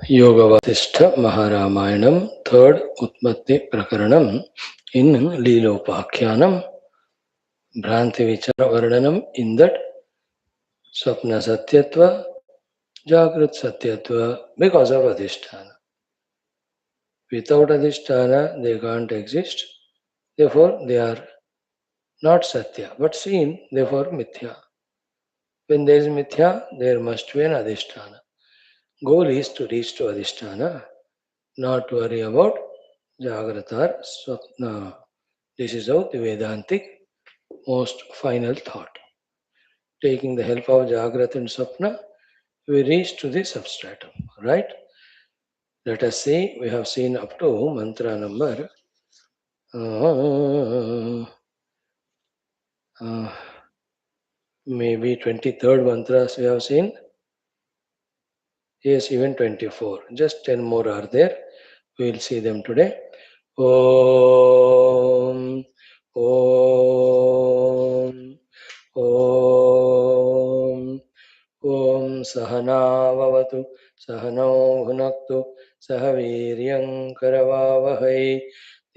Yoga Vaashishtha Maharamayam, third Utpatthi Prakaranam in Leelopakhyanam, Bhranti Vichara Vardanam in that Swapna Satyatva, Jagrat Satyatva because of Adhisthana. Without Adhisthana, they can't exist. Therefore, they are not Satya, but seen, therefore Mithya. When there is Mithya, there must be an Adhisthana. Goal is to reach to Adhisthana, not worry about Jagrata or Swapna. This is how the Vedantic most final thought. Taking the help of Jagrat and Swapna, we reach to the substratum, right? Let us see, we have seen up to mantra number maybe 23rd mantras we have seen. Yes, even 24. Just 10 more are there. We will see them today. Om, Om, Om, Om Sahana Vavatu, Sahano Bhunaktu, Sahaviryam Karavavahai,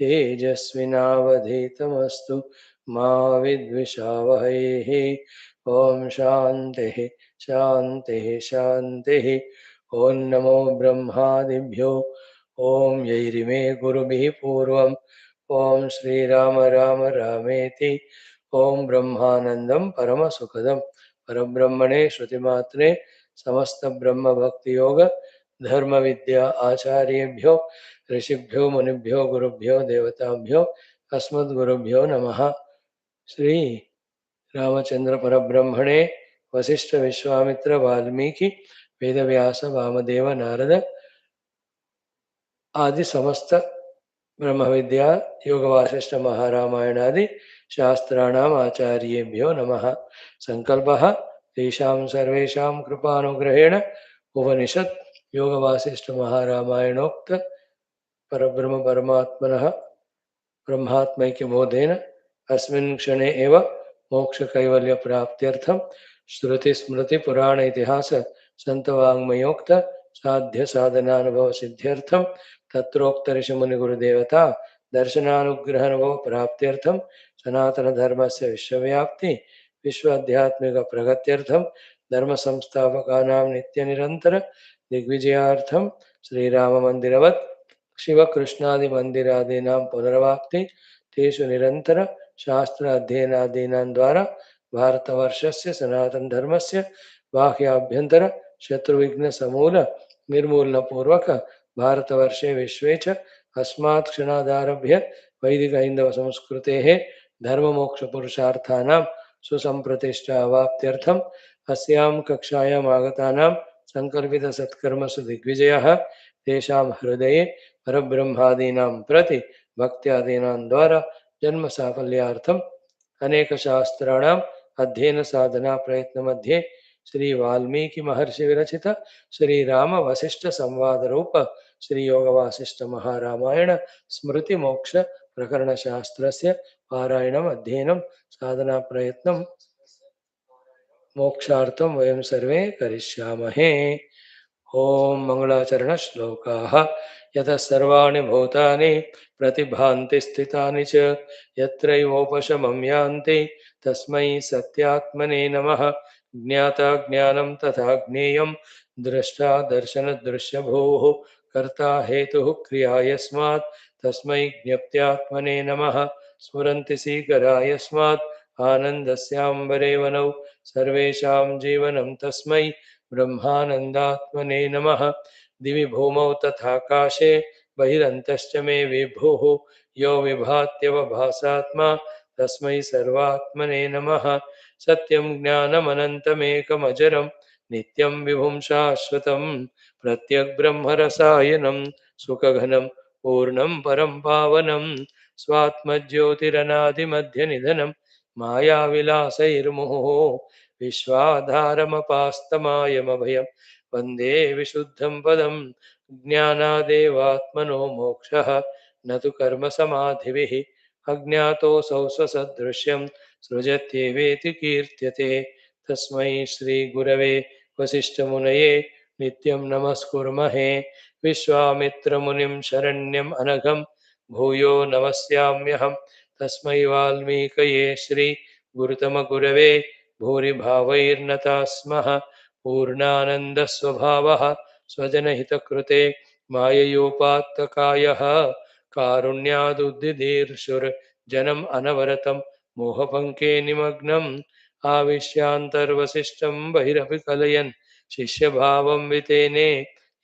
Tejasvinavadhitamastu, Ma Vidvishavahai, Om Shanti, Shanti, Shanti, Om Namo Brahmadibhyo, Om Yairime Gurubhi Purvam, Om Sri Rama Rama Rameti, Om Brahmanandam Paramasukadam, परब्रह्मणे श्रुतिमात्रे समस्त ब्रह्म भक्ति योग धर्म विद्या आचार्येभ्यो ऋषिभ्यो मुनिभ्यो गुरुभ्यो देवताभ्यो अस्मद्गुरुभ्यो नमः। श्री रामचंद्र परब्रह्मणे वशिष्ठ विश्वामित्र वाल्मीकि वेदव्यास वामदेव नारद आदि समस्त ब्रह्म विद्या योग वासिष्ठ महारामायण आदि शास्त्राणाम आचार्येभ्यो नमः। संकल्पः तेषां सर्वेषां कृपानुग्रहेण उपनिषत् योग वासिष्ठ महारामायणोक्त परब्रह्म परमात्मनः ब्रह्मात्मैक्यबोधेन अस्मिन् क्षणे एव मोक्ष कैवल्य प्राप्त्यर्थं श्रुति स्मृति पुराण इतिहास संतवाङ्मयोक्त साध्य साधनानुभव सिद्ध्यर्थं तत्रोक्त ऋषि मुनि गुरुदेवता दर्शनानुग्रहानुभव प्राप्त्यर्थं सनातन धर्मस्य विश्वव्याप्ति विश्व आध्यात्मिक प्रगत्यर्थं धर्म संस्थापकानां नित्य निरंतर दिग्विजयार्थं श्रीराम मंदिरवत् शिव कृष्णादि मंदिरादीनां पुनर्वाप्ति तेषु निरंतर शास्त्र अध्ययनादीनां द्वारा भारतवर्षस्य सनातन धर्मस्य बाह्याभ्यंतर शत्रुविघ्न समूल निर्मूलन पूर्वक भारतवर्षे विश्वे च अस्मात् क्षणादारभ्य वैदिक हिंदव संस्कृतेः धर्म मोक्ष पुरुषार्थानां सुसंप्रतिष्ठा अवाप्त्यर्थम् अस्यां कक्षायाम् आगतानां संकल्पित सत्कर्मसु दिग्विजयः तेषां हृदये परब्रह्मादीनां प्रति भक्त्यादीनां द्वारा जन्म साफल्यार्थम् अनेक शास्त्राणाम् अध्ययन साधना प्रयत्न मध्ये श्री वाल्मीकि महर्षि विरचित श्री राम वशिष्ठ संवाद रूप श्री योग वासिष्ठ महारामायण स्मृति मोक्ष प्रकरण शास्त्रस्य पारायणम् अध्ययनं साधना प्रयत्नं मोक्षार्थं वयं सर्वे करिष्यामहे। ओम मंगलाचरण श्लोकाः यतः सर्वाणि भूतानि प्रतिभान्ति स्थितानि च यत्रैवोपशमं यान्ति तस्मै सत्यात्मने नमः। ज्ञाता ज्ञानं तथा ज्ञेयं दृष्टा दर्शनदृश्यभूः कर्ता हेतुः क्रिया यस्मात् तस्मै ज्ञप्त्यात्मने नमः। स्फुरन्ति सीकरा यस्मात् आनन्दस्याम्बरे वनौ सर्वेषां जीवनं तस्मै ब्रह्मानन्दात्मने नमः। दिवि भूमौ तथाकाशे बहिरन्तश्च मे विभुः यो विभात्यवभासात्मा तस्मै सर्वात्मने नमः। सत्यं ज्ञानमनन्तमेकमजरं नित्यं विभुं शाश्वतं प्रत्यग्ब्रह्मरसायनं सुखघनं पूर्णं परं पावनं स्वात्मज्योतिरनादिमध्यनिधनं मायाविलासैर्मुहुः विश्वाधारमपास्तमायमभयं वन्दे विशुद्धं पदं। ज्ञानादेवात्मनो मोक्षः न तु कर्मसमाधिभिः अज्ञातोऽसौ स्वसदृश्यं सृजत्येवेति कीर्त्यते। तस्मै श्रीगुरवे वसिष्ठमुनये नित्यं नमस्कुर्महे विश्वामित्रमुनिं शरण्यम् अनघं भूयो नमस्याम्यहं तस्मै वाल्मीकये श्री गुरुतमगुरवे भूरिभावैर्नता स्मः पूर्णानन्दस्वभावः स्वजनहितकृते माययोपात्तकायः कारुण्यादुद्दिदीर्षुर्जनम् अनवरतं मोहपङ्के निमग्नम् आविश्यान्तर्वसिष्ठं बहिरपि कलयन् शिष्यभावं वितेने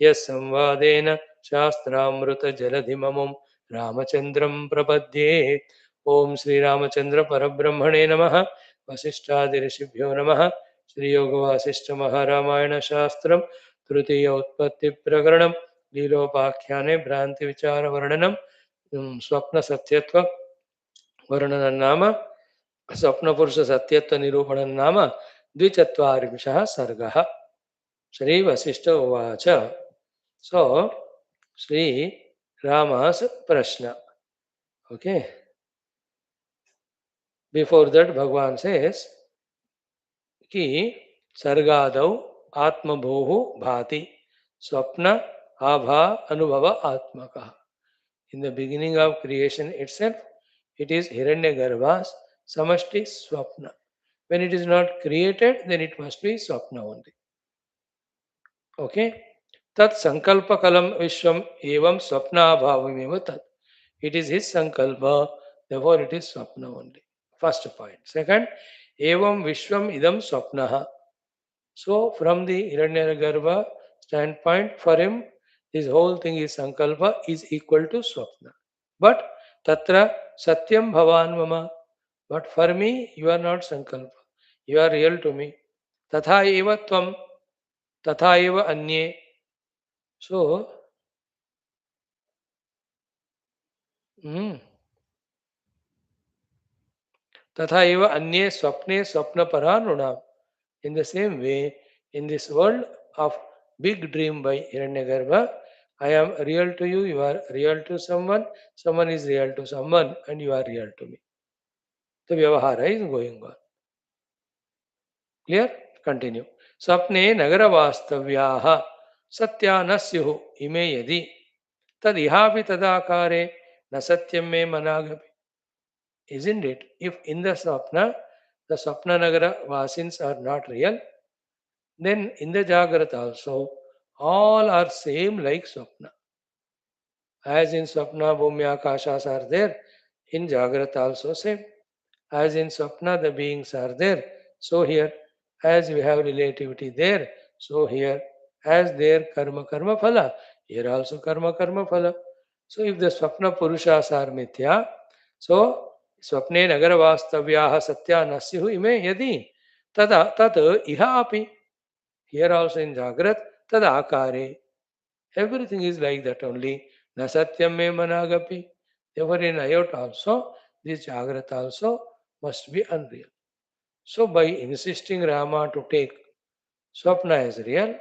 यस्संवादेन शास्त्रामृतजलधिममुं रामचन्द्रं प्रपद्ये। ओम श्रीरामचंद्र परब्रह्मणे नमः। वसिष्ठादिऋषिभ्यो नमः। श्रीयोग वासिष्ठ महारामायण शास्त्रम तृतीय उत्पत्ति प्रकरणम लीलोपाख्याने भ्रांति विचार वर्णनम स्वप्न सत्यत्व वर्णन नाम स्वप्न पुरुष सत्यत्व निरूपण नाम द्विचत्वारिंशः सर्गः। श्री वशिष्ठ उवाच। सो श्री राम's प्रश्न. Okay. Before that, Bhagavan says कि सर्गादौ आत्मभूः भाति स्वप्न आभा अनुभव आत्मकः. In the beginning of creation itself, it is Hiranyagarbha's samashti swapna. When it is not created, then it must be swapna only. Okay? Tat sankalpa kalam vishwam evam swapna bhavameva tat. It is his sankalpa, therefore it is swapna only. First point. Second, evam vishwam idam swapnaha. So from the Hiranyagarbha standpoint, for him, this whole thing is sankalpa is equal to swapna. But tatra satyam bhavan mama. But for me, you are not sankalpa. You are real to me. Tatha eva tvam. Tatha eva anye. So, Tatha eva anye swapne swapna paranunam. In the same way, in this world of big dream by Hiranyagarbha, I am real to you, you are real to someone, someone is real to someone, and you are real to me. The Vyavahara is going on. Clear? Continue. Swapne nagara vastavyaha satya nasyuhu ime yadi tad ihapi tadakare na satyam me managapi. Isn't it? If in the Swapna Nagara Vasins are not real, then in the Jagrat also, all are same like Swapna. As in Swapna, Bhumya, Akashas are there, in Jagrat also same. As in Swapna, the beings are there, so here, as we have relativity there, so here, as there karma karma phala, here also karma karma phala. So if the Swapna Purushas are Mithya, so स्वप्ने नगर वास्तव्याः सत्या न स्युः इमे यदि तदा तत् इह अपि here also in Jagrat tad akare. Everything is like that only. Na satyam me managapi. Therefore in Ayot also, this Jagrat also must be unreal. So by insisting Rama to take Swapna as real,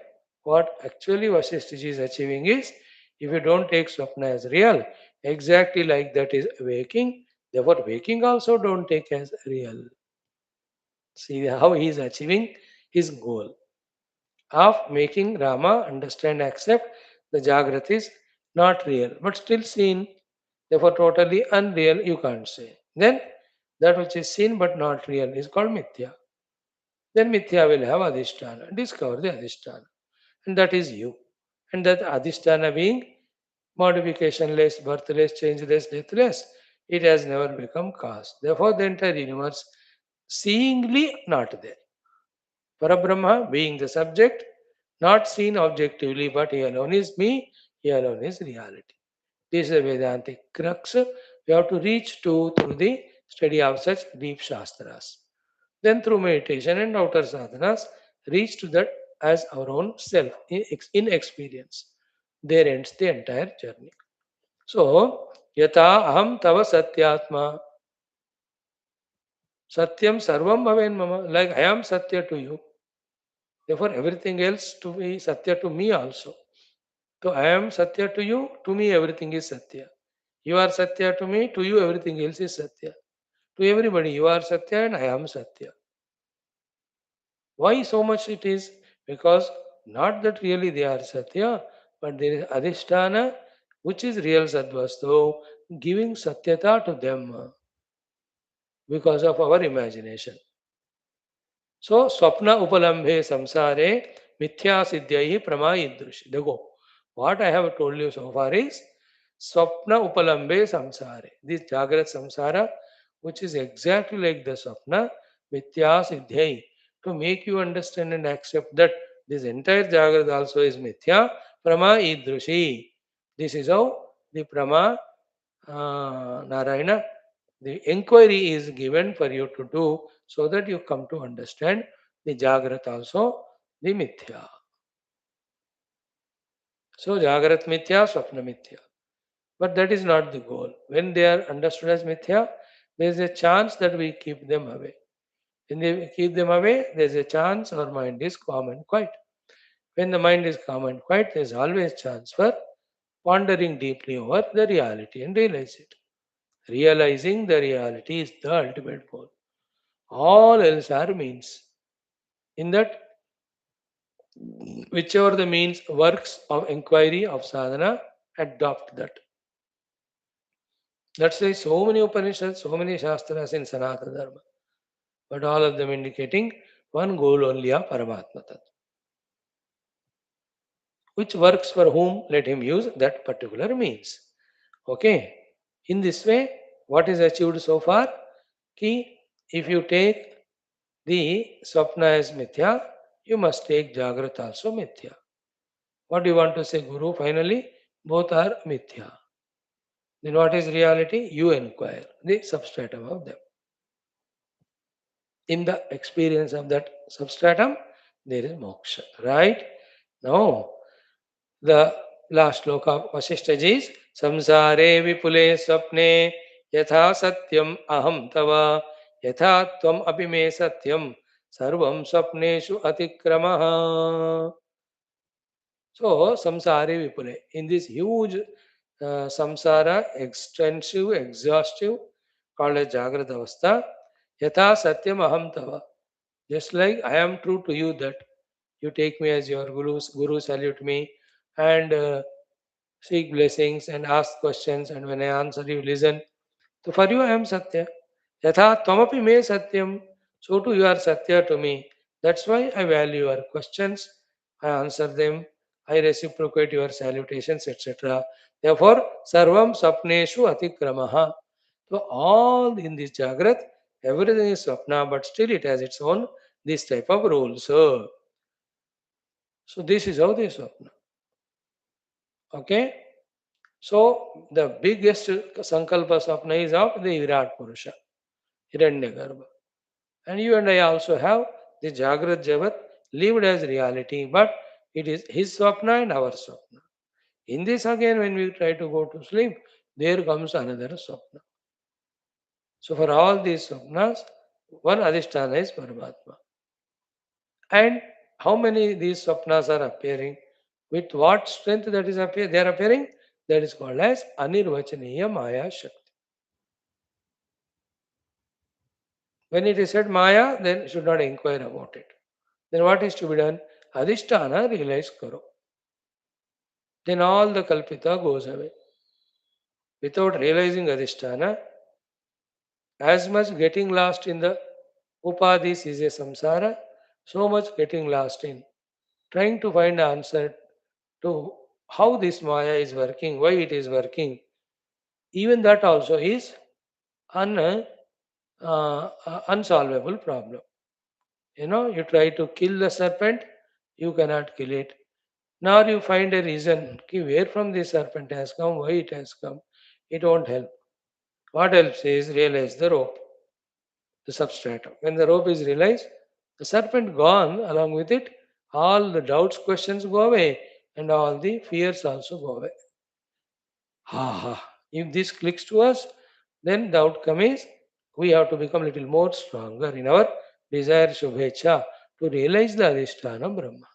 what actually Vasishtha is achieving is, if you don't take Swapna as real, exactly like that is waking, therefore waking also don't take as real. See how he is achieving his goal of making Rama understand, accept the Jagrat is not real, but still seen. Therefore totally unreal you can't say. Then that which is seen but not real is called Mithya. Then Mithya will have Adhisthana. Discover the Adhisthana. And that is you. And that Adhisthana being modificationless, birthless, changeless, deathless, it has never become cause. Therefore, the entire universe seeingly not there. Parabrahma being the subject, not seen objectively, but he alone is me, he alone is reality. This is a Vedantic crux we have to reach to through the study of such deep Shastras. Then through meditation and outer sadhanas, reach to that as our own self in experience. There ends the entire journey. So, yata aham tava satyatma satyam sarvam bhaven mama. Like I am satya to you. Therefore, everything else to be satya to me also. So I am satya to me everything is satya. You are satya to me, to you everything else is satya. To everybody, you are satya and I am satya. Why so much it is? Because Not that really they are Satya, but there is Adhisthana, which is real Sadvastu, giving Satyata to them because of our imagination. So, Swapna Upalambhe Samsare Mithya Siddhyahi Prama Idrushi. Go. What I have told you so far is Swapna Upalambe Samsare. This Jagrat Samsara, which is exactly like the Swapna, Mithya Siddhyahi. To make you understand and accept that this entire Jagrat also is Mithya, Prama Idrushi. This is how the Prama Narayana, the inquiry is given for you to do so that you come to understand the Jagrat also, the Mithya. So Jagrat Mithya, Swapna Mithya. But that is not the goal. When they are understood as Mithya, there is a chance that we keep them away. When we keep them away, there is a chance our mind is calm and quiet. When the mind is calm and quiet, there is always chance for pondering deeply over the reality and realize it. Realizing the reality is the ultimate goal. All else are means. In that, whichever the means works of inquiry of sadhana, adopt that. That's why so many Upanishads, so many Shastras in Sanatana Dharma, but all of them indicating one goal only of Paramatma Tattva. Which works for whom, let him use that particular means. Okay. In this way, what is achieved so far? Ki, if you take the Swapna as Mithya, you must take Jagrat also Mithya. What do you want to say, Guru? Finally, both are Mithya. Then what is reality? You inquire the substratum of them. In the experience of that substratum, there is moksha. Right? Now, the last sloka of Vaashishtha is Samsare vipule swapne yatha satyam aham tava yatha tvam api me satyam sarvam swapneshu atikramaha. So, samsare vipule. In this huge samsara, extensive, exhaustive, called as Jagrata Avastha, yatha satyam aham tava. Just like I am true to you that you take me as your guru salute me and seek blessings and ask questions, and when I answer, you listen. So for you, I am Satya. Yatha tvamapi me Satyam. So too you are Satya to me. That's why I value your questions. I answer them. I reciprocate your salutations, etc. Therefore, Sarvam Sapneshu Atikramaha. So all in this Jagrat, everything is Swapna, but still it has its own this type of rules. So this is how they Swapna. Okay? So the biggest Sankalpa Swapna is of the Virat Purusha, Hiranyagarbha. And you and I also have the Jagrat Jagat lived as reality, but it is his Swapna and our Swapna. In this again, when we try to go to sleep, there comes another Swapna. So for all these Swapnas, one Adhisthana is Paramatma. And how many these Swapnas are appearing? With what strength that is appearing? They are appearing. That is called as Anirvachaniya Maya Shakti. When it is said Maya, then should not inquire about it. Then what is to be done? Adhisthana realize karo. Then all the kalpita goes away. Without realizing Adhisthana, as much getting lost in the upadhis is a samsara, so much getting lost in trying to find answer to how this Maya is working, why it is working. Even that also is unsolvable problem. You try to kill the serpent, you cannot kill it. Now you find a reason where from the serpent has come, why it has come. It won't help. What helps is realize the rope, the substratum. When the rope is realized, the serpent gone, along with it, all the doubts, questions go away, and all the fears also go away. If this clicks to us, then the outcome is we have to become a little more stronger in our desire Shubhecha to realize the Adhisthana Brahma.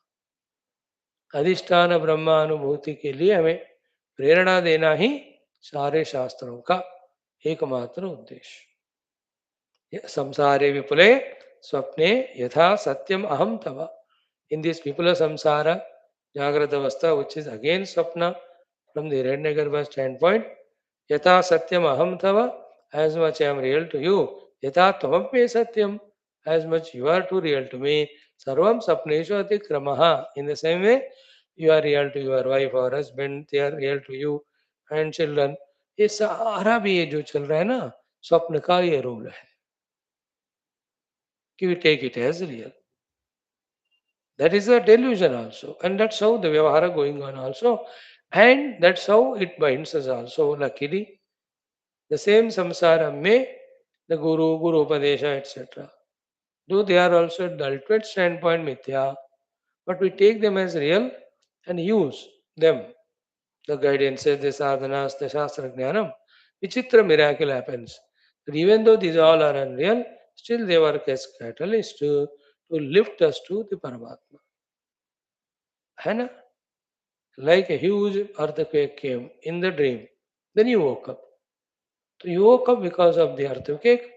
अधिष्ठान ब्रह्मानुभूति के लिए हमें प्रेरणा देना ही सारे शास्त्रों का एकमात्र उद्देश्य. संसारे विपुले स्वप्ने यथा सत्यम अहम तव In this Vipula Samsara, Jagrata Avastha, which is again Swapna from the Hiranyagarbha standpoint, Yatha Satyam Aham Tava, as much I am real to you, Yatha Tvam Me Satyam, as much you are too real to me, Sarvam Sapneshu Atikramaha. In the same way, you are real to your wife or husband, they are real to you and children. ये सारा भी ये जो चल रहा है ना स्वप्न का ये रूल है कि we take it as real. That is a delusion also, and that's how the vyavahara going on also, and that's how it binds us also. Luckily, the same samsara may the guru upadesha, etc. Though they are also at the ultimate standpoint mithya, but we take them as real and use them. The guidances, the sadhanas, the shastra jnanam, vichitra miracle happens. But even though these all are unreal, still they work as catalyst to lift us to the Paramatma. है ना? Like a huge earthquake came in the dream. Then you woke up. So you woke up because of the earthquake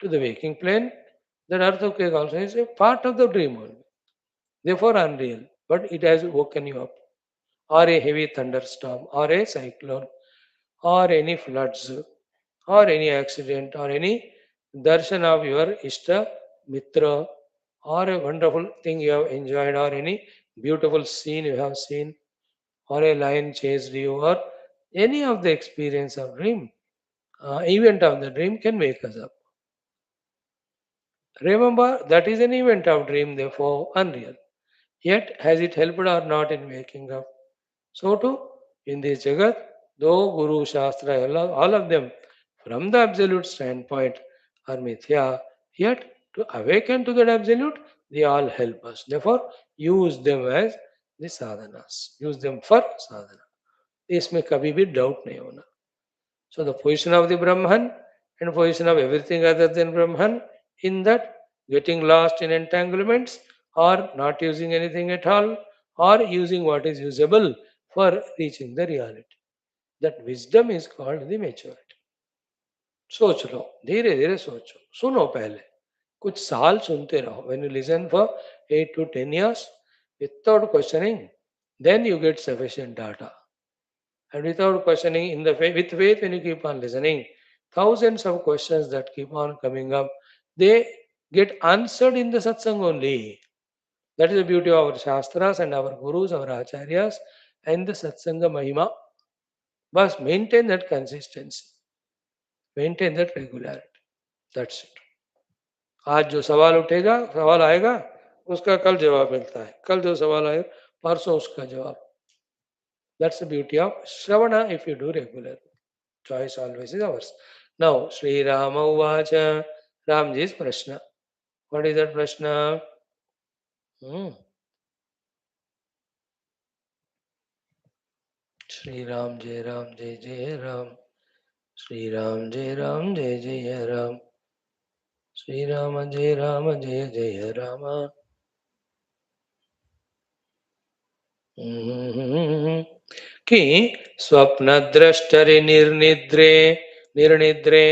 to the waking plane. That earthquake also is a part of the dream only. Therefore unreal. But it has woken you up. Or a heavy thunderstorm, or a cyclone, or any floods, or any accident, or any darshan of your Ishta, Mitra, or a wonderful thing you have enjoyed, or any beautiful scene you have seen, or a lion chased you, or any of the experience of dream, event of the dream can wake us up. Remember, that is an event of dream, therefore unreal. Yet, has it helped or not in waking up? So too, in this Jagat, though Guru, Shastra, all of them, from the absolute standpoint, are mithya, yet to awaken to that absolute, they all help us. Therefore, use them as the sadhanas. Use them for sadhana. इसमें कभी भी doubt नहीं होना. So the position of the Brahman and position of everything other than Brahman, in that getting lost in entanglements or not using anything at all or using what is usable for reaching the reality. That wisdom is called the maturity. सोच लो, धीरे धीरे सोचो, सुनो पहले, कुछ साल सुनते रहो. When you listen for 8 to 10 years without questioning, then you get sufficient data. And without questioning, in the with faith, when you keep on listening, thousands of questions that keep on coming up, they get answered in the satsang only. That is the beauty of our shastras and our gurus, our acharyas, and the satsanga mahima. But maintain that consistency, maintain that regularity. That's it. आज जो सवाल उठेगा, सवाल आएगा, उसका कल जवाब मिलता है. कल जो सवाल आएगा, परसों उसका जवाब. That's the beauty of Shravana if you do regularly. Choice always is ours. Now, Sri Rama Uvacha, Ramji's Prashna. What is that Prashna? Sri Ram, Jai Ram, Jai Jai Ram. Sri Ram, Jai Ram, Jai Jai Ram. Sri Rama, Jai Rama, Jai Jai Rama. कि स्वप्न द्रष्टरि निर्निद्रे निर्निद्रे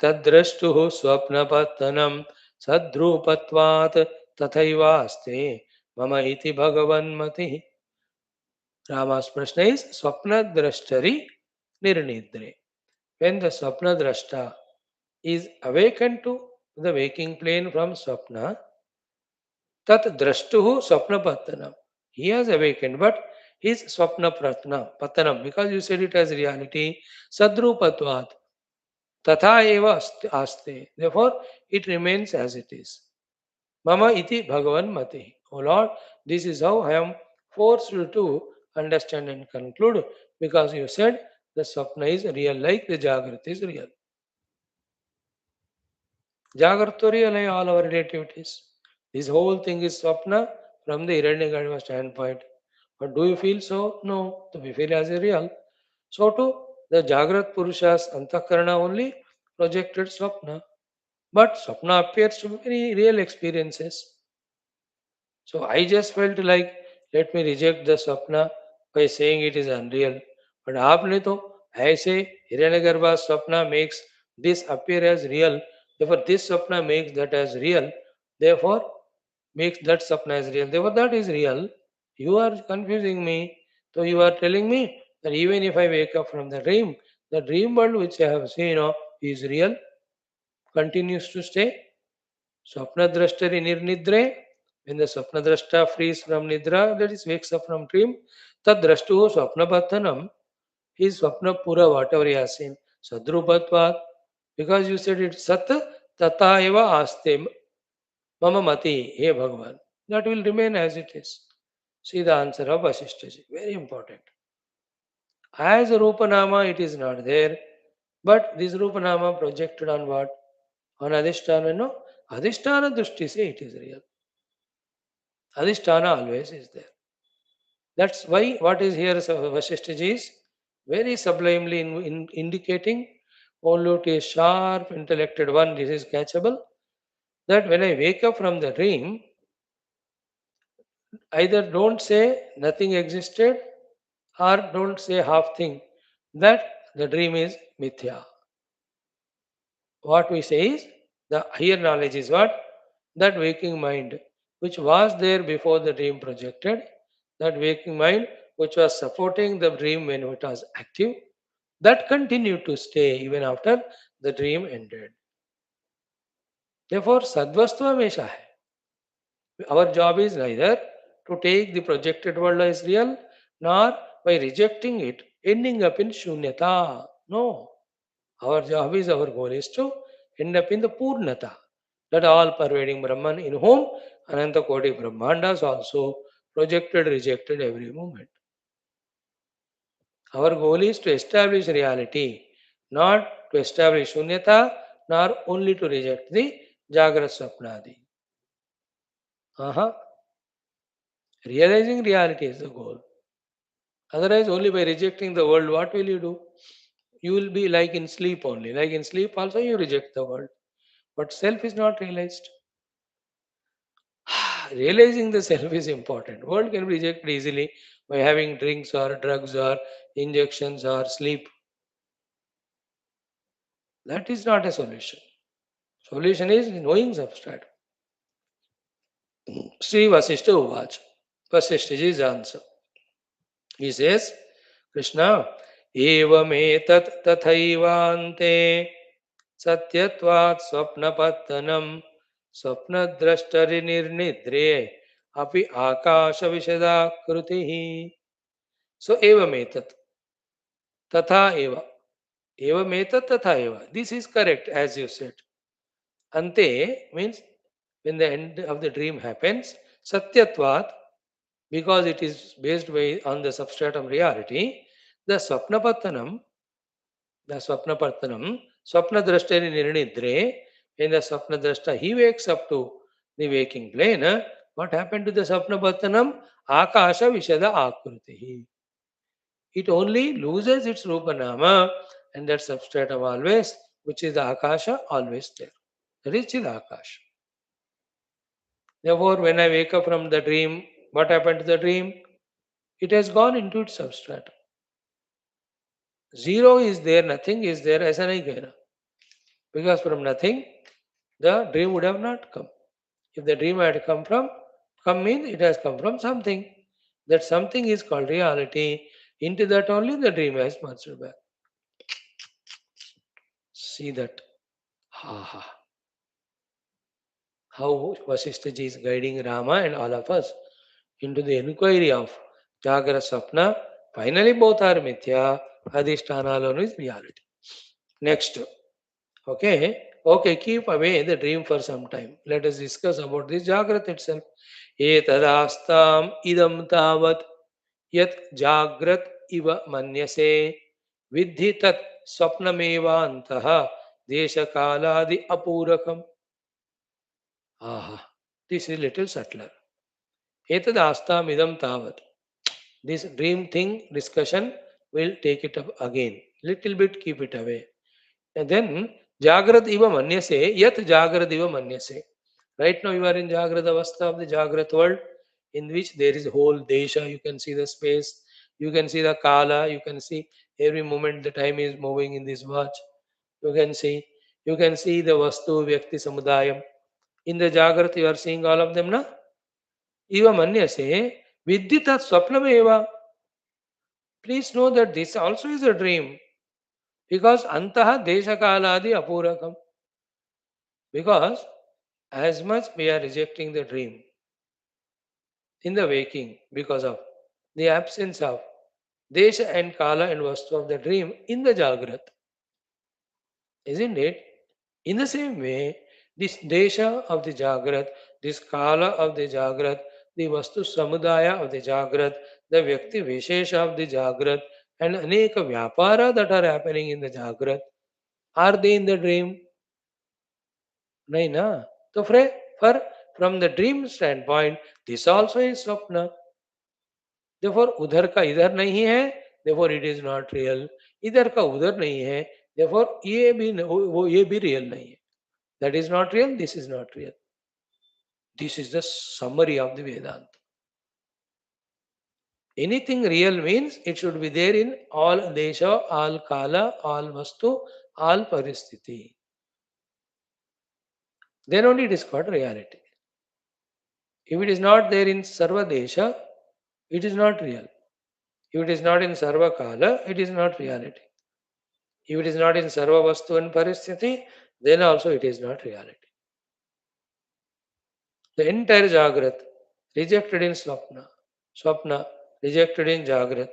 तद्रष्टुः स्वप्नपत्तनं सद्रूपत्वात् तथैवास्ते मम इति भगवन्मतिः. Rama's Prashna is Swapna Drashtari Nirnidre. When the Swapna Drashta is awakened to the waking plane from Swapna, Tat Drashtuhu Swapna Pattanam. He has awakened, but his Swapna Pattanam, because you said it as reality, Sadrupatvat. Tatha eva aste. Therefore, it remains as it is. Mama iti Bhagavan mati. Oh Lord, this is how I am forced to understand and conclude, because you said the Swapna is real like the Jagrat is real. Jagrat to real hai all our relativities. This whole thing is Swapna from the Hiranyagarbha standpoint. But do you feel so? No. So we feel as a real. So too, the Jagrat Purusha's Antakarana only projected Swapna. But Swapna appears to be very real experiences. So I just felt like, let me reject the Swapna by saying it is unreal. But आपने तो ऐसे हिरण्यगर्भा Swapna makes this appear as real. Therefore, this Swapna makes that as real. Therefore, makes that sapna as real. Therefore, that is real. You are confusing me. So you are telling me that even if I wake up from the dream world which I have seen is real, continues to stay. Swapna drashtari nirnidre. When the swapna drashta frees from nidra, that is wakes up from dream, tad drashtu swapna pathanam, his swapna pura, whatever he has seen, sadrupatvat, because you said it's sat tata eva aste mama mati, he Bhagavan. That will remain as it is. See the answer of Vaashishthaji. Very important. As a Rupanama, it is not there. But this Rupanama projected on what? On Adhisthana, no? Adhisthana Drushti, say it is real. Adhisthana always is there. That's why what is here Vaashishthaji is very sublimely indicating only to a sharp intellected one this is catchable, that when I wake up from the dream, either don't say nothing existed or don't say half thing that the dream is mithya. What we say is the higher knowledge is what? That waking mind which was there before the dream projected, that waking mind which was supporting the dream when it was active, that continued to stay even after the dream ended. Therefore, sadvastu hamesha hai. Our job is neither to take the projected world as real, nor by rejecting it, ending up in shunyata. No. Our job is, our goal is to end up in the purnata, that all pervading Brahman in whom Ananta Koti Brahmandas also projected, rejected every moment. Our goal is to establish reality, not to establish shunyata, nor only to reject the Jagrat Swapnadi. Realizing reality is the goal. Otherwise, only by rejecting the world, what will you do? You will be like in sleep only. Like in sleep, also you reject the world. But self is not realized. Realizing the self is important. World can be rejected easily by having drinks or drugs or injections or sleep. That is not a solution. Solution is knowing substrat. Sri Vasishtha Uvach. Vasishthaji's answer. He says, Krishna, evametat tathaivante satyatvat swapnapattanam swapnadrashtari nirnidre api akasha vishada krutihi. So evametat tatha eva. Evametat tatha eva. This is correct as you said. Ante means when the end of the dream happens, satyatvat, because it is based on the substratum reality, the swapnapattanam, swapnadrashtari nirnidre, when the swapnadrashta he wakes up to the waking plane, what happened to the swapnapattanam? Akasha vishada akrutihi. It only loses its rupanama and that substratum always, which is the akasha, always there. That is Chidakasha. Therefore, when I wake up from the dream, what happened to the dream? It has gone into its substratum. Zero is there, nothing is there as an igana. Because from nothing, the dream would have not come. If the dream had come means it has come from something. That something is called reality. Into that only the dream has merged back. See that. Ha ha. How Vasishthaji is guiding Rama and all of us into the inquiry of Jagra Sapna. Finally, both are Mithya. Adhisthana alone is reality. Next. Okay, keep away the dream for some time. Let us discuss about this Jagrat itself. Etadastam idam tavat yat Jagrat iva manyase vidhi tat swapnameva antaha desha kaladi apurakam. This is little subtler. Etadastam idam tavat. This dream thing discussion will take it up again. Little bit keep it away. And then Jagrat iva manyase, yat Jagrat iva manyase. Right now you are in Jagrat avastha of the Jagrat world, in which there is a whole desha, you can see the space, you can see the kala, you can see every moment the time is moving in this watch. You can see the vastu, vyakti, samudayam. In the Jagrat you are seeing all of them, na? Iva manyase vidhi tat swapnameva. Please know that this also is a dream because antaha desha kaladi apurakam. Because as much we are rejecting the dream in the waking because of the absence of desha and kala and vastu of the dream in the jagrat, isn't it? In the same way, this desha of the jagrat, this kala of the jagrat, the vastu samudaya of the jagrat, the vyakti vishesha of the jagrat, and aneka vyapara that are happening in the jagrat, are they in the dream? Nahi na. So for from the dream standpoint, this also is swapna. Therefore, उधर का इधर नहीं है, therefore it is not real. इधर का उधर नहीं है, therefore ये भी वो ये भी real नहीं है. That is not real, this is not real. This is the summary of the Vedanta. Anything real means it should be there in all desha, all kala, all vastu, all paristhiti. Then only it is called reality. If it is not there in sarva desha, it is not real. If it is not in sarva kala, it is not reality. If it is not in sarva vastu and paristhiti, then also it is not reality. The entire Jagrat rejected in Swapna, Swapna rejected in Jagrat,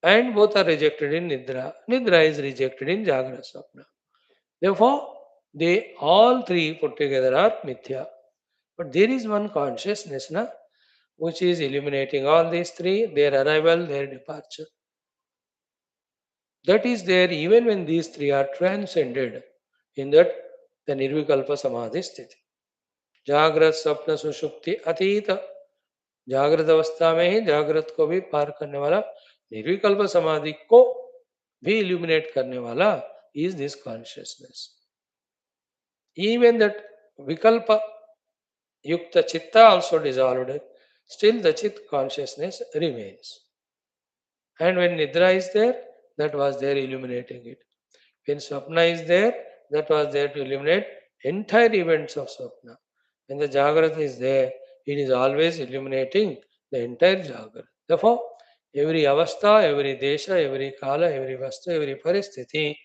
and both are rejected in Nidra. Nidra is rejected in Jagra Swapna. Therefore, they all three put together are Mithya. But there is one consciousness na, which is illuminating all these three, their arrival, their departure. That is there even when these three are transcended in that the Nirvikalpa Samadhi Sthiti. जागृत स्वप्न सुषुप्ति अतीत जागृत अवस्था में ही जागृत को भी पार करने वाला निर्विकल्प समाधि को भी इल्यूमिनेट करने वाला is this consciousness. Even that vikalpa yukta chitta also dissolved, still the chit consciousness remains. And when nidra is there, that was there illuminating it. When swapna is there, that was there to illuminate entire events of swapna. When the Jagrata is there, it is always illuminating the entire Jagrata. Therefore, every avastha, every desha, every kala, every vastu, every paristhiti,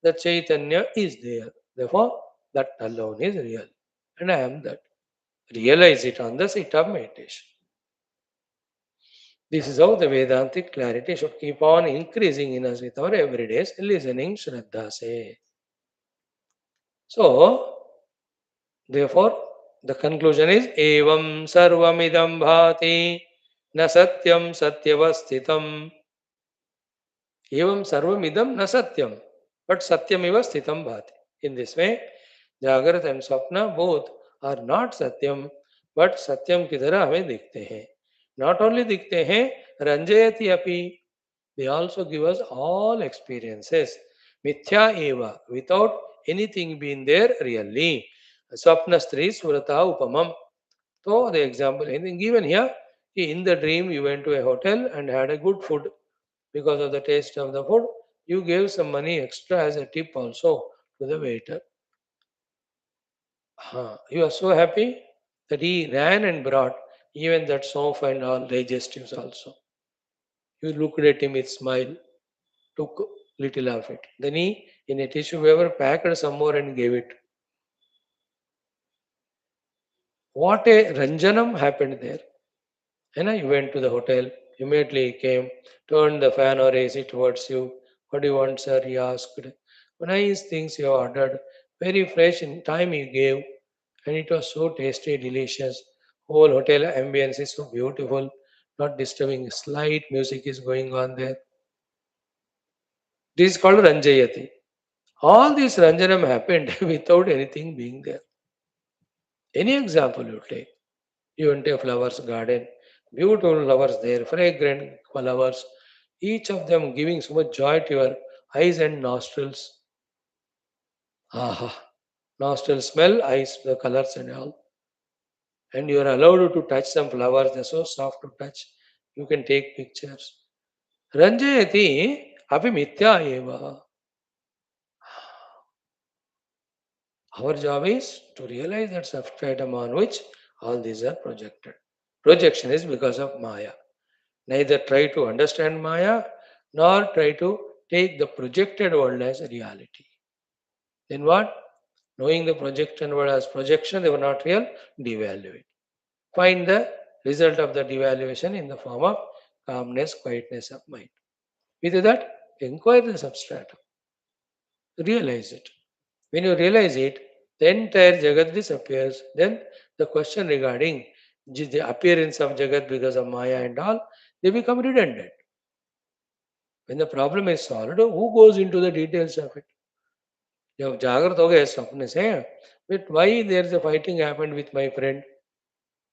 the Chaitanya is there. Therefore, that alone is real. And I am that. Realize it on the seat of meditation. This is how the Vedantic clarity should keep on increasing in us with our everyday listening Shraddha se. So, therefore, the conclusion is Evam Sarvamidam Bhati Na Satyam Satyavasthitam. Evam Sarvamidam Na Satyam. But Satyam Eva Sthitam Bhati. In this way, Jagrat and Swapna both are not Satyam, but Satyam की तरह हमें दिखते हैं. Not only दिखते हैं, Ranjayati api. They also give us all experiences. Mithya eva, without anything being there really. Swapnastri surata upamam. So the example is given here. In the dream, you went to a hotel and had a good food. Because of the taste of the food, you gave some money extra as a tip also to the waiter. You are so happy that he ran and brought even that soap and all digestives also. You looked at him with smile, took little of it. Then he, in a tissue paper, packed some more and gave it. What a Ranjanam happened there. And I went to the hotel. Immediately he came, turned the fan or AC towards you. What do you want, sir? He asked. Nice things you ordered. Very fresh in time you gave. And it was so tasty, delicious. Whole hotel ambience is so beautiful. Not disturbing. Slight music is going on there. This is called Ranjayati. All this Ranjanam happened without anything being there. Any example you take. You went to a flowers garden, beautiful flowers there, fragrant flowers, each of them giving so much joy to your eyes and nostrils. Aha, nostrils smell, eyes, the colors and all. And you are allowed to touch some flowers, they're so soft to touch. You can take pictures. Ranjayati api mithya eva. Our job is to realize that substratum on which all these are projected. Projection is because of Maya. Neither try to understand Maya nor try to take the projected world as a reality. Then what? Knowing the projected world as projection, they were not real, devalue it. Find the result of the devaluation in the form of calmness, quietness of mind. With that, inquire the substratum. Realize it. When you realize it, the entire Jagat disappears. Then the question regarding the appearance of Jagat because of Maya and all, they become redundant. When the problem is solved, who goes into the details of it? जब जागृत हो गए स्वप्न से, but why there is a fighting happened with my friend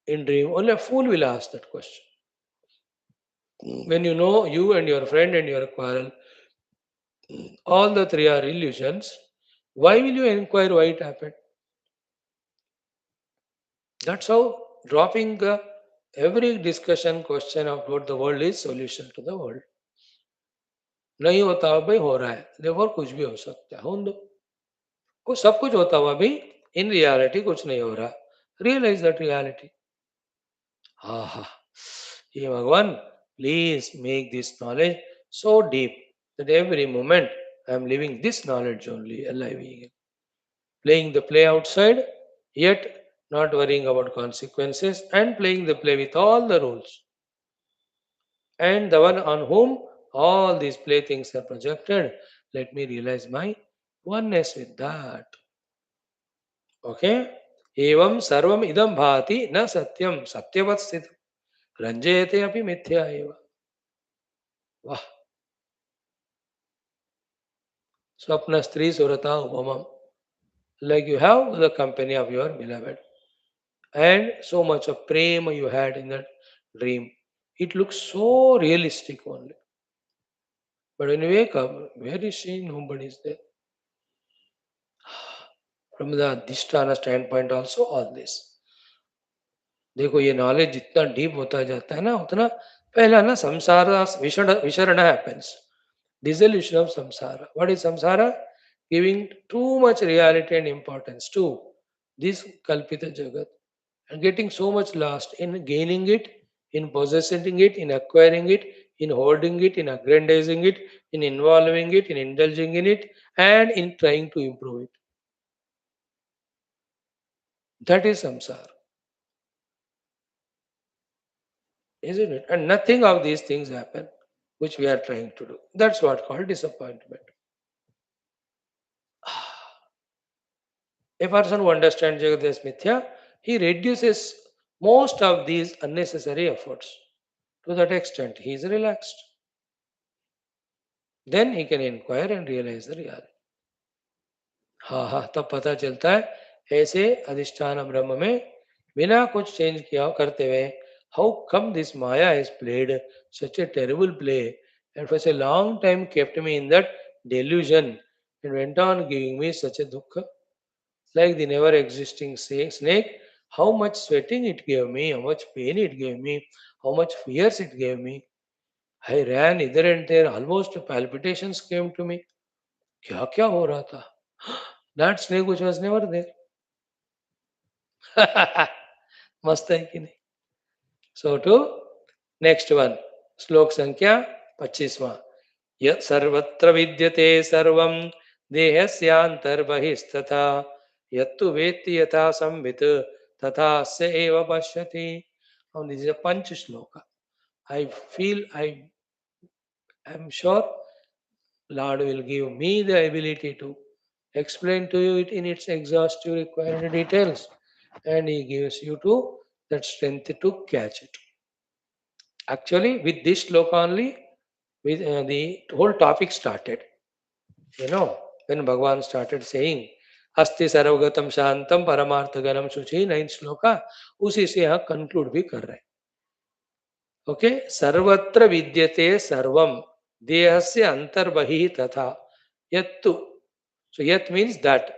in dream? Only a fool will ask that question. When you know you and your friend and your quarrel, all the three are illusions, why will you inquire why it happened? That's how dropping the every discussion question of what the world is solution to the world. नहीं होता हुआ भाई हो रहा है, देखो कुछ भी हो सकता है, होने दो. कुछ सब कुछ होता हुआ भी इन रियलिटी कुछ नहीं हो रहा. Realize that reality. Ah, hey Bhagwan, please make this knowledge so deep that every moment I am living this knowledge only, alive again. Playing the play outside, yet not worrying about consequences and playing the play with all the rules. And the one on whom all these playthings are projected, let me realize my oneness with that. Okay? Evam sarvam idam bhati na satyam satyavat sthit ranjayate api mithya eva. Wow. Swapna stri surata upamam. Like you have the company of your beloved. And so much of prema you had in that dream. It looks so realistic only. But when you wake up, where is she? Nobody is there. From the Adhisthana standpoint also all this. देखो ये knowledge जितना deep होता जाता है ना उतना पहला ना संसार विचरण happens. Dissolution of samsara. What is samsara? Giving too much reality and importance to this kalpita jagat and getting so much lost in gaining it, in possessing it, in acquiring it, in holding it, in aggrandizing it, in involving it, in indulging in it, and in trying to improve it. That is samsara, isn't it? And nothing of these things happen which we are trying to do. That's what called disappointment. A person who understands Jagat as Mithya, he reduces most of these unnecessary efforts. To that extent, he is relaxed. Then he can inquire and realize the reality. हाँ हाँ तब पता चलता है ऐसे अधिष्ठान ब्रह्म में बिना कुछ चेंज किया करते हुए how come this Maya is played such A terrible play and for a long time kept me in that delusion and went on giving me such a dukkha like the never existing snake. How much sweating it gave me, how much pain it gave me, how much fears it gave me. I ran hither and there, almost palpitations came to me. क्या क्या हो रहा था? That snake which was never there. मस्त है कि नहीं? So to next one, श्लोक संख्या 25वां. यत् सर्वत्र विद्यते सर्वं देहस्यान्तर्बहिस्तथा यत्तु वेत्ति यथा संवित् तथा स एव पश्यति. And this is a Panch shloka. I feel I am sure Lord will give me the ability to explain to you it in its exhaustive required details, and He gives you to that strength to catch it. Actually, with this shloka only, with the whole topic started. You know, when Bhagavan started saying अस्ति सर्वगतम शांतम परमार्थ गणम शुचि 9th shloka उसी से यहाँ conclude भी कर रहे हैं. Okay, सर्वत्र विद्यते सर्वम देहस्य अंतर्बहिः तथा यत्तु. So yat means that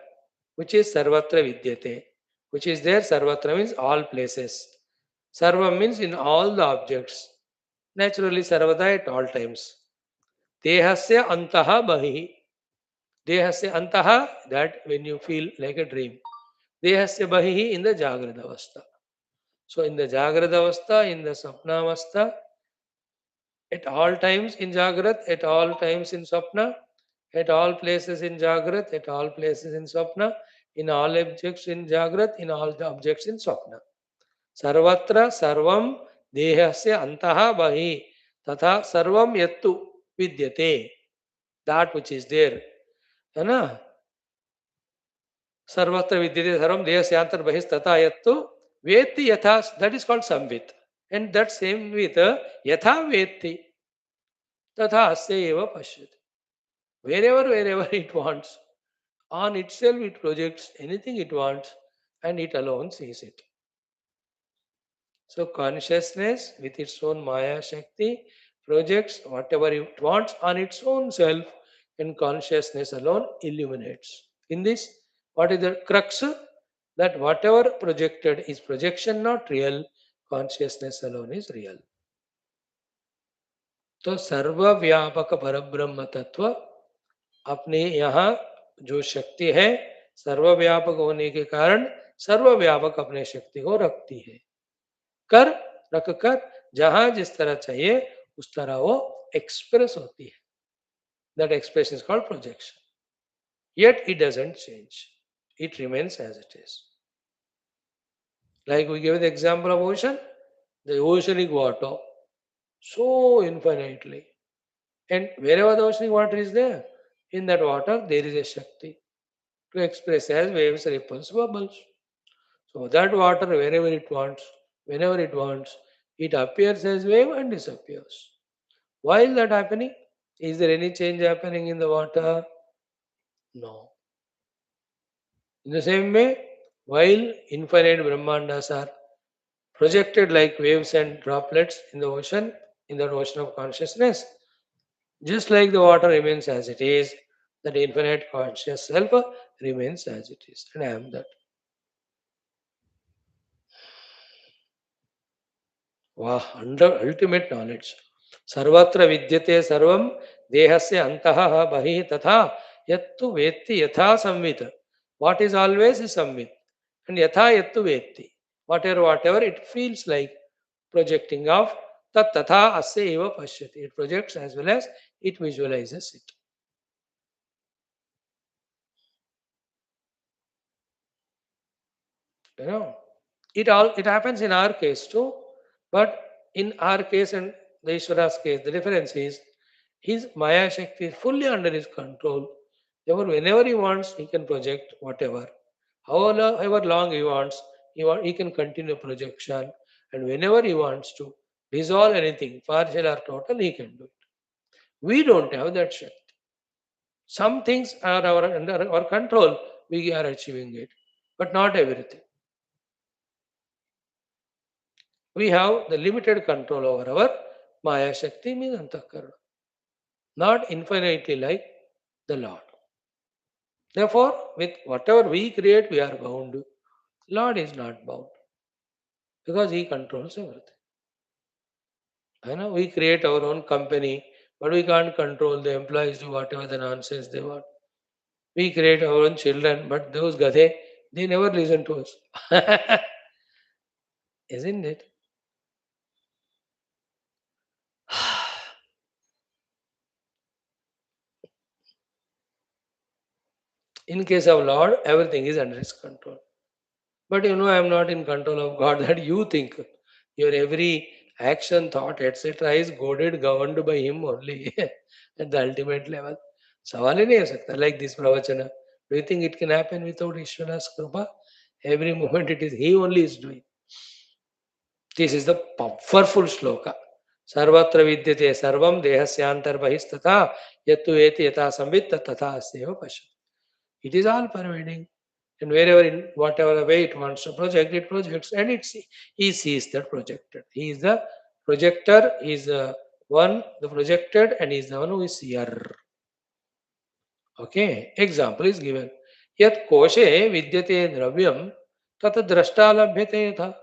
which is sarvatra vidyate, which is there. Sarvatra means all places. Sarvam means in all the objects. Naturally, sarvada at all times. Dehasya antaha bahi. Dehasya antaha, that when you feel like a dream. Dehasya bahi in the Jagrata avastha. So in the Jagrata Avastha, in the Sapna Avastha, at all times in Jagrat, at all times in Swapna, at all places in Jagrat, at all places in Swapna, in all objects in Jagrat, in all the objects in Swapna. Sarvatra sarvam dehasya antaha bahi tatha sarvam yattu vidyate. That which is there. है ना? सर्वत्र विद्यते सर्वम देहस्य अंतर बहिः तथा यत्तु वेत्ति यथा, that is called samvit. And that same with yatha vetti तथा अस्य एव पश्यति. Wherever it wants, on itself it projects anything it wants and it alone sees it. So consciousness with its own Maya Shakti projects whatever it wants on its own self, and consciousness alone illuminates. In this, what is the crux? That whatever projected is projection, not real. Consciousness alone is real. तो सर्वव्यापक परब्रह्म तत्व अपने यहाँ जो शक्ति है, सर्वव्यापक होने के कारण सर्वव्यापक अपने शक्ति को रखती है, रख कर जहां जिस तरह चाहिए उस तरह वो एक्सप्रेस होती है. That expression is called projection. Yet it doesn't change. It remains as it is. Like we gave the example of ocean, the oceanic water, so infinitely. And wherever the oceanic water is there, in that water there is a Shakti to express as waves, ripples, bubbles. So that water, wherever it wants, whenever it wants, it appears as wave and disappears. Why is that happening? Is there any change happening in the water? No. In the same way, while infinite Brahmandas are projected like waves and droplets in the ocean, in the ocean of consciousness, just like the water remains as it is, that infinite conscious self remains as it is. And I am that. Wow, ultimate knowledge. Sarvatra vidyate sarvam dehasya antaha bahi tatha yattu vetti yatha samvit. What is always is samvit. And yatha yattu vetti. Whatever it feels like projecting off, tat tatha asya eva pashyati. It projects as well as it visualizes it. You know, it happens in our case too, but in our case and the Ishvara's case, the difference is his Maya Shakti is fully under his control. Therefore, whenever he wants, he can project whatever. However long he wants, he can continue projection. And whenever he wants to dissolve anything, partial or total, he can do it. We don't have that Shakti. Some things are under our control, we are achieving it, but not everything. We have the limited control over our Maya Shakti, means Antakarana. Not infinitely like the Lord. Therefore, with whatever we create, we are bound. Lord is not bound because He controls everything. I know we create our own company, but we can't control the employees do whatever the nonsense they want. We create our own children, but those gadhe, they never listen to us. Isn't it? In case of Lord, everything is under His control. But you know, I am not in control of God. That you think your every action, thought, etc. is goaded, governed by Him only at the ultimate level. सवाल ही नहीं हो सकता. Like this pravachana, do you think it can happen without Ishvara's kripa? Every moment it is He only is doing. This is the powerful shloka. Sarvatra vidyate sarvam dehasyantar bahistata yattu eti yata samvitta tatha asyeva pasha. It is all pervading. And wherever, in whatever way it wants to project, it projects, and he sees that projected. He is the projector, he is the one, the projected, and he is the one who is seer. Okay, example is given. Yat koshe vidyate dravyam tata drashta labhyate yatha.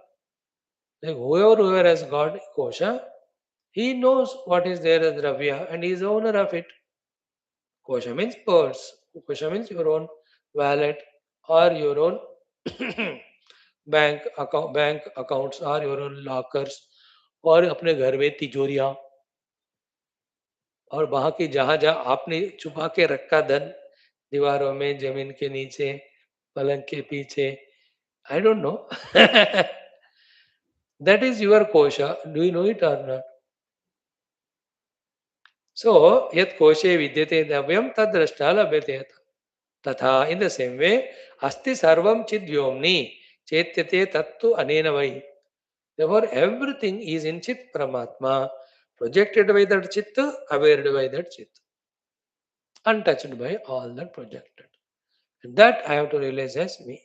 Like whoever has got kosha, he knows what is there as dravya and he is the owner of it. Kosha means purse. Kosha means your own wallet or your own bank accounts are your own lockers, और अपने घर में तिजोरियां, और वहां की जहां जहां आपने छुपा के रखा धन, दीवारों में, जमीन के नीचे, पलंग के पीछे, I don't know, that is your कोशा, do you know it or not? So यत् कोशे विद्यते द्रव्यम तद दृष्टा लभ्यते यथा। तथा इन द सेम वे अस्ति सर्वम चिद व्योमनि चेत्यते तत्तु अनेन वै। Therefore, everything is in Chit Paramatma, projected by that Chit, aware by that Chit, untouched by all that projected. And that I have to realize as me.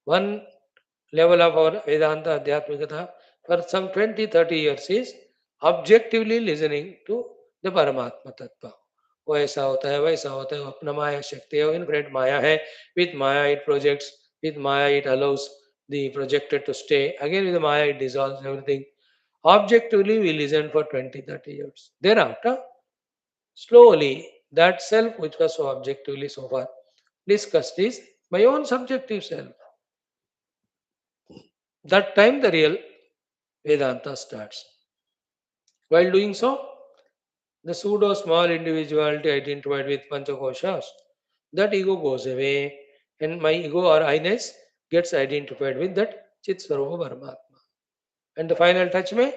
One level of our Vedanta Adhyatmikata for some 20-30 years is objectively listening to the Paramatma Tattva. वो ऐसा होता है, वैसा होता है, अपना माया शक्ति है, इनफिनिट माया है, with Maya it projects, with Maya it allows the projected to stay, again with the Maya it dissolves everything. Objectively, we listen for 20-30 years. Thereafter, slowly, that self which was so objectively so far discussed is my own subjective self. That time, the real Vedanta starts. While doing so, the pseudo small individuality identified with Panchakoshas, that ego goes away, and my ego or I-ness gets identified with that Chit Swarupa Paramatma. And the final touch may,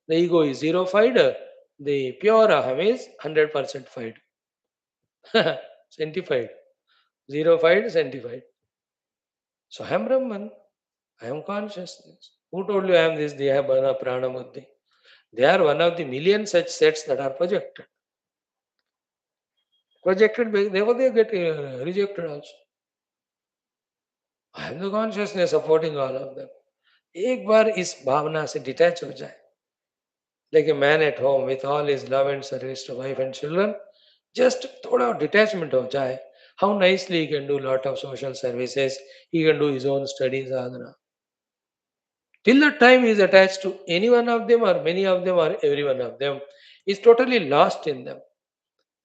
the ego is zero-fied, the pure aham is 100% fied. Sanctified. Zero-fied, sanctified. So I am Brahman. I am consciousness. Who told you I am this Deha, Bana, Prana, Buddhi? They are one of the million such sets that are projected. Projected, therefore they get rejected also. I am the consciousness supporting all of them. एक बार इस भावना से detach हो जाए, like a man at home with all his love and service to wife and children, just थोड़ा detachment हो जाए, how nicely he can do lot of social services, he can do his own studies, sadhana. Till the time he is attached to any one of them or many of them or every one of them, he is totally lost in them,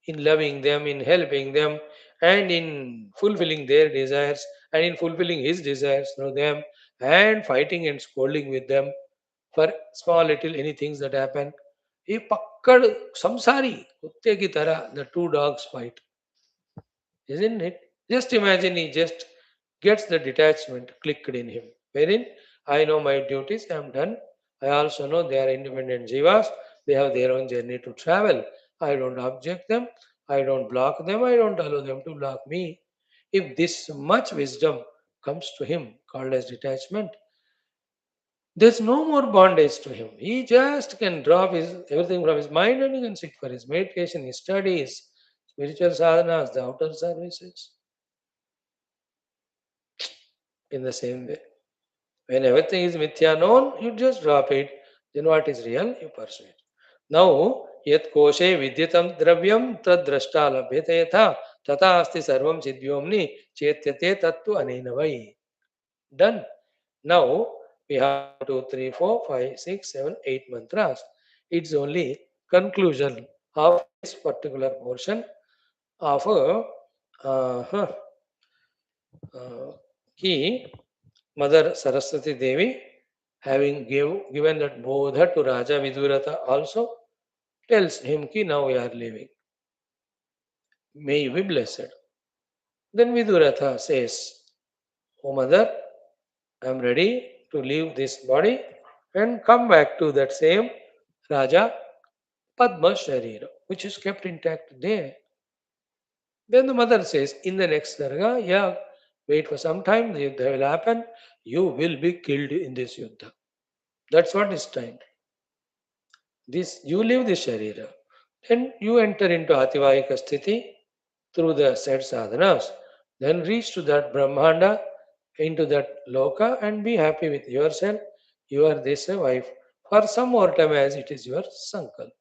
in loving them, in helping them, and in fulfilling their desires, and in fulfilling his desires through them, and fighting and scolding with them for small little any things that happen. ये पक्कड़ samsari, कुत्ते की तरह the two dogs fight, isn't it? Just imagine he just gets the detachment clicked in him, wherein I know my duties, I am done. I also know they are independent jivas, they have their own journey to travel. I don't object them, I don't block them, I don't allow them to block me. If this much wisdom comes to him, called as detachment, there's no more bondage to him. He just can drop his everything from his mind and he can sit for his meditation, his studies, spiritual sadhanas, the outer services. In the same way, when everything is mithya known, you just drop it. Then what is real, you pursue it. Now, yat koshe vidyatam dravyam tad drashta labhyate yatha tata asti sarvam siddhyomni chetyate tattu anenavai. Done. Now, we have 1, 2, 3, 4, 5, 6, 7, 8 mantras. It's only conclusion of this particular portion of he, Mother Saraswati Devi, having given that bodha to Raja Viduratha also, tells him ki now we are leaving. May you be blessed. Then Viduratha says, O mother, I am ready to leave this body and come back to that same Raja Padma Sharira, which is kept intact there. Then the mother says, in the next Sarga, yeah, wait for some time, the Yuddha will happen, you will be killed in this Yuddha. That's what is time. This you leave this Sharira. Then you enter into Ativayika Sthiti through the said sadhanas. Then reach to that Brahmanda, into that Loka, and be happy with yourself. You are this wife for some more time as it is your Sankalp.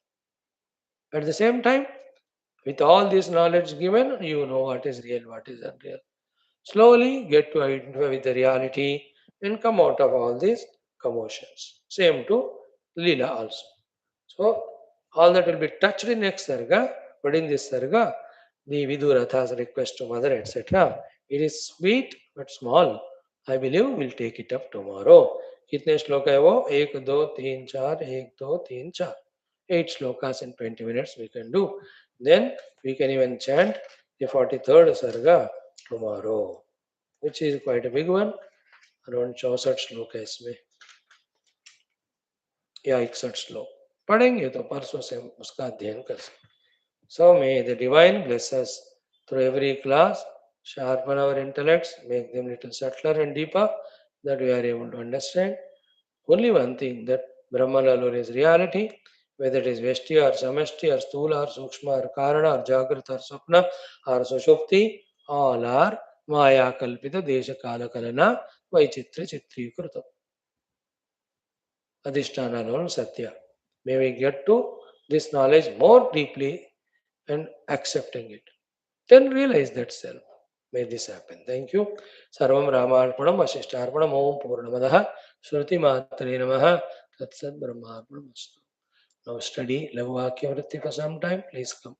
At the same time, with all this knowledge given, you know what is real, what is unreal. Slowly get to identify with the reality and come out of all these commotions. Same to Leela also. So, all that will be touched in next Sarga, but in this Sarga, the Viduratha's request to mother, etc., it is sweet but small. I believe we'll take it up tomorrow. कितने श्लोक है वो? 1, 2, 3, 4, 1, 2, 3, 4. 8 slokas in 20 minutes we can do. Then we can even chant the 43rd Sarga tomorrow, which is quite a big one. Around 64 श्लोक है इसमें या 61 श्लोक. पढ़ेंगे तो परसों से उसका अध्ययन कर सकते. So may the divine bless us through every class, sharpen our intellects, make them little subtler and deeper, that we are able to understand. Only one thing, that Brahman alone is reality, whether it is Veshti or Samashti or Sthula or Sukshma or Karana or Jagrat or Swapna or Sushupti, all are Maya Kalpita Desha Kala Kalana Vaichitra Chitrikruta. Adhisthana alone Satya. May we get to this knowledge more deeply and accepting it. Then realize that self. May this happen. Thank you. Sarvam Ramarpanam Vasishtarpanam Om Purnamadaha Shruti Matre Namaha Tatsad Brahmarpanam. Now study Lavakya Vritti for some time. Please come.